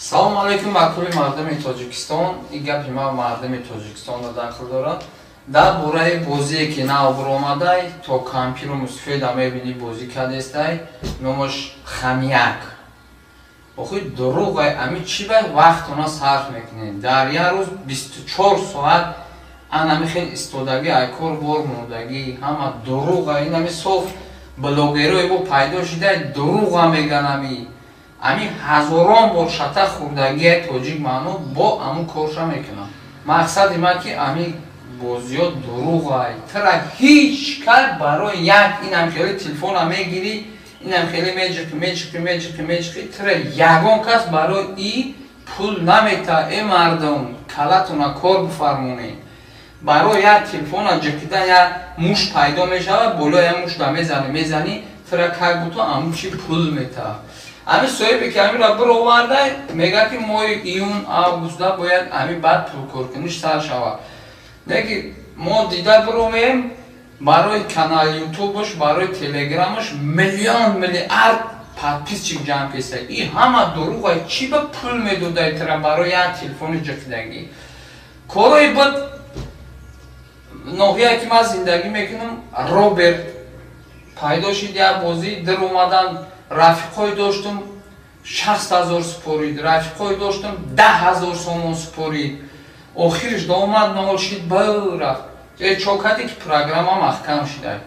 салом алейкум ба кулли мардуми тоҷикистон. Ин гапи ма мардуми тоҷикистонро дахл дорад. Дар бораи бозие ки нав биромадай, то компютеру мустафида мебини бозӣ кардестай, номаш Хамяк. охи дурӯғай, ами чӣ вақт она сарф мекунем? Дар як рӯз 24 соат анами хел истодагӣ айкор бор мондаги, ҳама дурӯғай, инами соф блогерои бо пайдо шидай дурӯға меганами. Ами ҳазорон бор шата хурдагия тоҷик маъно бо аму корша мекунам. Мақсади ма ки ами бозиё дурӯғай. Тра ҳеҷ кас барои як инам хеле телефона мегирӣ, инам хеле меҷиқӣ. Тра ягон кас барои и пул намета. Э мардум, калатуна кор бифармонед. Барои як телефона ҷиқидан як муш пайдо мешавад, боло як мушда мезани, тра как буту аму чи пул мета. Ами соҳиби ки амиро бироварда мега ки моҳи июн августда бояд ами баъд пулкоркуниш сар шавад. Деки мо дида биромем барои канали ютубаш, барои телеграмаш миллион миллиард подписчик ҷамъ кесай. И ҳама дурӯғай, чӣ ба пул медодай тра барои як телефони ҷиқидагӣ. Корои бад ноҳияе ки ман зиндагӣ мекунам, Роберт пайдо шид як бозӣ дир омадан. Рафиқой доштам 60,000 супорид, рафиқой доштам 10,000 сомон супорид. Охириш домад нол шид барафт. Чокади ки программа маҳкам шидай.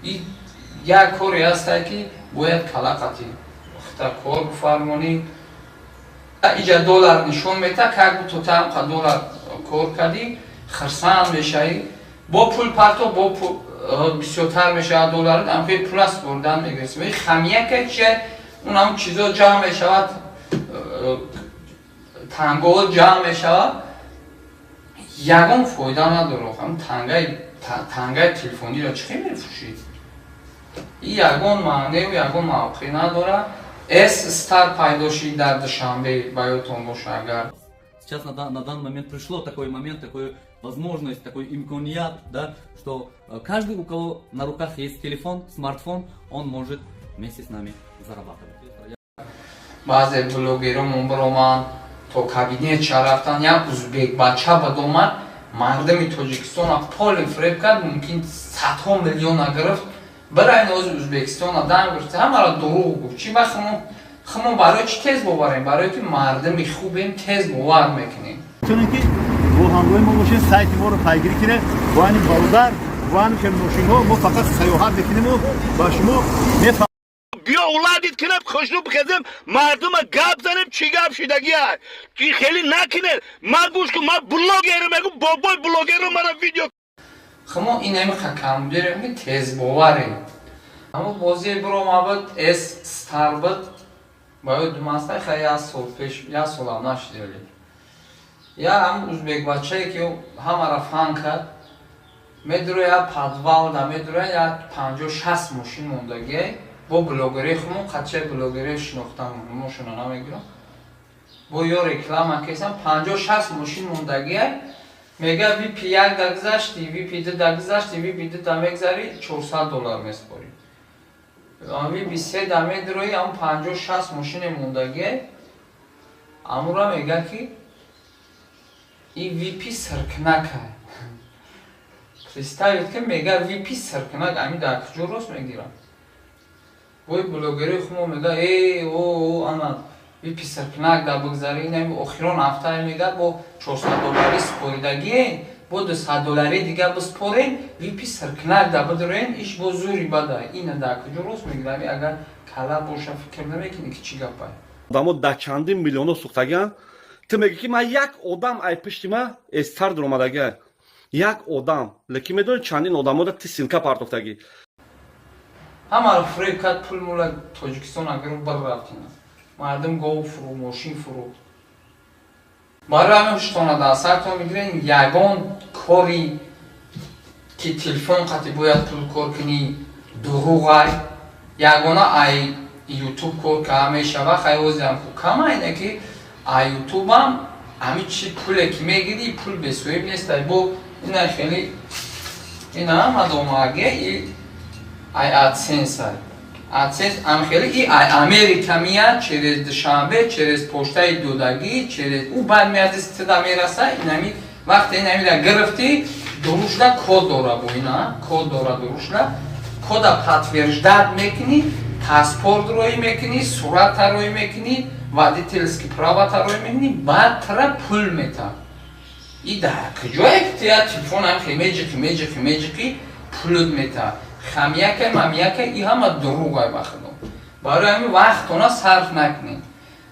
И як кори ҳастай ки бояд калақати хта кор бифармонӣ. Иҷа доллар нишон мета, как бу то тамқа доллар кор кардӣ, хирсанд мешавӣ. Бо пул парто бо пул бисёртар мешавад доллар, амки плюс бурдан мегирисем. И Хамяка чия, унам чизо ҷамъ мешавад, тангаҳо ҷамъ мешавад. Ягон фоида надорад. Ҳам тангаи телефониро чӣ хел мефурӯшид? И ягон маънеу ягон мавқеъ надорад. S-Star пайдо шид дар Душанбе, ба ёдтон боша агар. Сейчас на данный момент пришло такой момент, такую возможность, такой имконият, да, что каждый, у кого на руках есть телефон, смартфон, он может вместе с нами зарабатывать. Баъзе блогерон бироман то кабинет чарафтан, як узбек бача бадомад мардуми Тоҷикистона поли фреб кард, мумкин садҳо миллиона гирифт. Бираин ози Узбекистона дан гирифт, ҳамаро дурӯғ гуфт. Чӣ ба хмо барои чӣ тез боварем? Барои ки мардуми хубем тез бовар мекунем. چون که با همراه ما باشین سایت ما رو پیگیری کنه با این برادر و این ماشین ها ما فقط سیاحت میکنیم و با شما میفهمیم. بیا اولادید کنم خوشنو بخزم مردم گپ زنیم چی گپ شدگی هست چی خیلی نکنه من بوش کن من بلوگرم میگم بابای بلوگرم مرا ویدیو خما این همی خکم دیرم که تز باوریم. اما بازی برو مابد S-Star بود باید دومستای خیلی از سال پیش یا سال هم نشدیلی. یا هم узбек бачае ки ҳамаро фан кард, медуро я подвал да медуро я 50-60 мошин мондагие бо блогерии хумон қатчаи блогерии шинохтам мошина намегирам. Бо ё реклама кесам 50-60 мошин мондагие мега VIP1 да гузашти, VIP2 да гузашти, VIP2 да мегзари $400 меспори. VIP3 да медурои ам 50-60 мошини мондагие амура мега ки и VIP саркнак ҳай. Представед ки мега VIP саркнак ами дар куҷо рост мегирам. Бои блогери хумо мега ана VIP саркнак да бигзари инами охирон ҳафтае мега бо $400 супоридагие бо $200 дига биспорем VIP саркнак да бидорем иш бо зури бадай. Ина дар куҷо рост мегирам агар кала боша фикр намекунӣ ки чӣ гапай. Дамо да чандин миллионо сухтагиан ти меги ки ман як одам ай пишти ма эстар дуромадагия як одам лекин медони чандин одамода ти силка партофтагӣ ҳамаро фреб кард пул мула Тоҷикистон агар биррафтина мардум гов фурӯ мошин фурӯ барои ҳамин хуштона дар сартон мегирен ягон кори ки телефон қати бояд пул кор кунӣ дурӯғай ягона ай ютуб кор ка мешава хайозиам кама ине ки а ютубам ами чи пуле ки мегири пул бесоиб нестай бо ина хели ина мадомаге и ай AdSense ай Аксес амхели и Америка мия через Душанбе, через почтай Дудаги, через у бад миад истида мераса, инами вақте инами да гирифти, дурушда код дора бу ина, код дора дурушда, кода подтверждать мекини, паспорт рой мекини, сурата рой мекини, водительский права рой мекини, бадра пул мета. И да, кҷое ки телефон амхели меҷики пул мета. Хамияка, мамияка, и ҳама дуруғай бахадо. Барои ҳамин вақтона сарф накунед.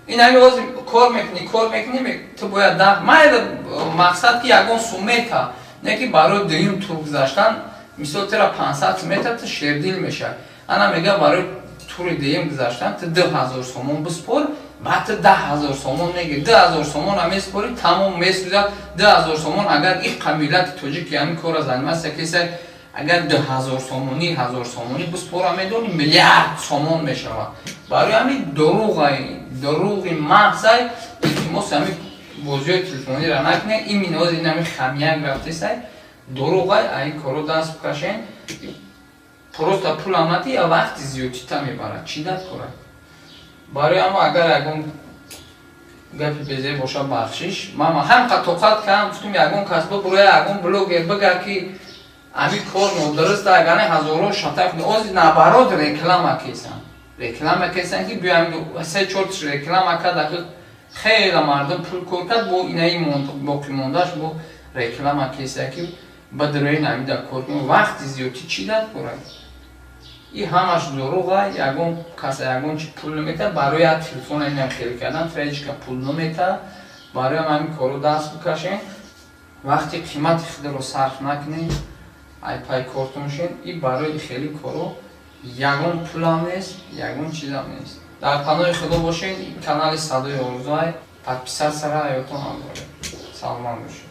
Ин ҳамин ози кор мекунӣ, ту бояд да, майли мақсад ки ягон сумета, не ки барои дуюм тур гузаштан, мисол тира 500 сумета ту шердил мешавад. Ана мега барои тури дуюм гузаштан, ту 2000 сомон биспор, баъд ту 10000 сомон мегири, 2000 сомон меспори, тамом месӯзад, 2000 сомон агар ин қабилати тоҷики ҳамин кора занимаст кеса агар 2000 сомони, 1000 сомони биспора медони миллиард сомон мешавад. Барои ҳамин дуруғи маҳзай илтимос ҳамин бозиҳои телефониро накунед, ин минози ин ҳамин хамияк рафтесай, дуруғай ҳамин коро даст бикашен, просто пулам нади я вақти зиёдтар мебарад, чӣ дад кора. Барои ҳама агар ягон гапи безе боша бахшиш, мама ҳам қатоқат кардам, гуфтум ягон касбо бурои ягон блогер бигӯ ки ами кор нодуруст агане ҳазоро шатаф ози наоборот реклама кесан ки биям 3-4 реклама кард хеле мардум пул кор кард бо инаи боқӣ мондаш бо реклама кеса ки бадрои намида кор кунем вақти зиёди чӣ дад курад. И ҳамаш дуруға, ягон каса ягон чи пул намета барои як телефон инам хел кардан фреҷка пул намета барои ҳамин коро даст бикашен вақти қимати худро сарф накунем айпай кортуншин и барои хели коро ягон пулам нест, ягон чизам нест. Дар паноҳи худо бошед, канали Садои Орзуай подписатсияро ҳаётон ҳам доред. Саломат бошед.